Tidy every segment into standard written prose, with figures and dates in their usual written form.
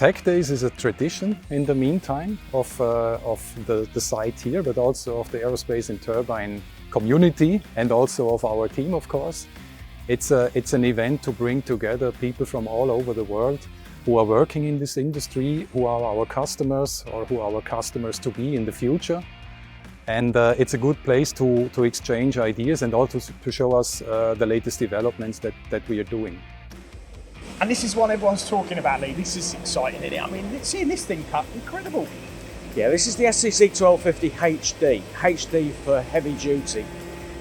Tech Days is a tradition in the meantime of the site here, but also of the aerospace and turbine community and also of our team, of course. It's an event to bring together people from all over the world who are working in this industry, who are our customers or who are our customers to be in the future. And it's a good place to exchange ideas and also to show us the latest developments that we are doing. And this is what everyone's talking about, Lee. This is exciting, isn't it? I mean, seeing this thing cut, incredible. Yeah, this is the STC 1250 HD. HD for heavy duty.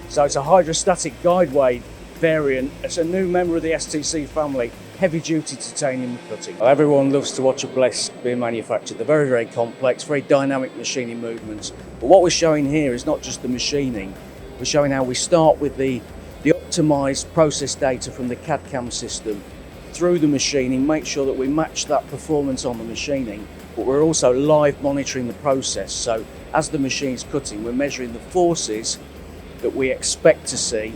So it's a hydrostatic guideway variant. It's a new member of the STC family, heavy duty titanium cutting. Everyone loves to watch a bless being manufactured. They're very, very complex, very dynamic machining movements. But what we're showing here is not just the machining. We're showing how we start with the optimized process data from the CAD/CAM system through the machining, make sure that we match that performance on the machining, but we're also live monitoring the process. So as the machine's cutting, we're measuring the forces that we expect to see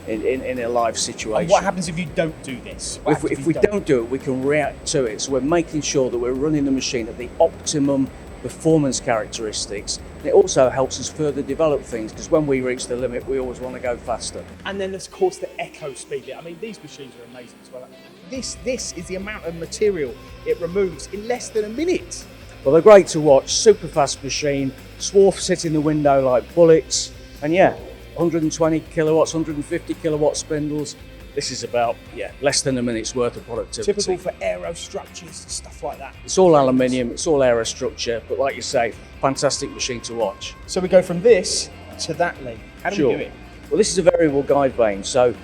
in a live situation. And what happens if you don't do this? If we don't do it, we can react to it. So we're making sure that we're running the machine at the optimum performance characteristics. It also helps us further develop things, because when we reach the limit, we always want to go faster. And then, of course, the echo speed. I mean, these machines are amazing as well. This is the amount of material it removes in less than a minute. Well, they're great to watch. Super fast machine. Swarf sit in the window like bullets. And yeah, 120 kilowatts, 150 kilowatt spindles. This is about, less than a minute's worth of productivity. Typical for aero structures, stuff like that. It's all aluminium, it's all aerostructure, but like you say, fantastic machine to watch. So we go from this to that, Lee. How do we do it? Well, this is a variable guide vane, so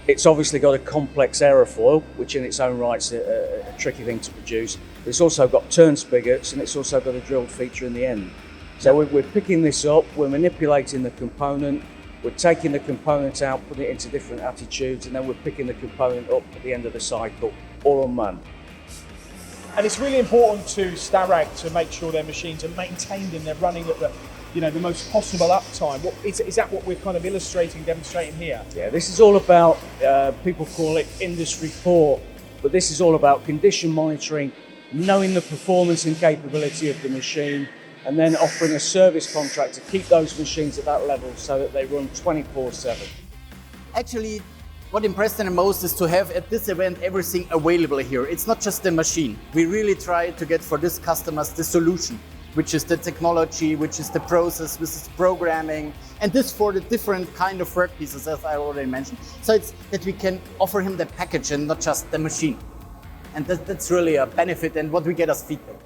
it's obviously got a complex aerofoil, which in its own right is a tricky thing to produce. But it's also got turn spigots, and it's also got a drilled feature in the end. So we're picking this up, we're manipulating the component, we're taking the component out, putting it into different attitudes, and then we're picking the component up at the end of the cycle, all unmanned. And it's really important to Starrag to make sure their machines are maintained and they're running at the most possible uptime. Is that what we're kind of demonstrating here? Yeah, this is all about, people call it Industry 4, but this is all about condition monitoring, knowing the performance and capability of the machine, and then offering a service contract to keep those machines at that level so that they run 24/7. Actually, what impressed me the most is to have at this event everything available here. It's not just the machine. We really try to get for this customers the solution, which is the technology, which is the process, which is programming, and this for the different kind of work pieces, as I already mentioned. So it's that we can offer him the package and not just the machine. And that's really a benefit and what we get as feedback.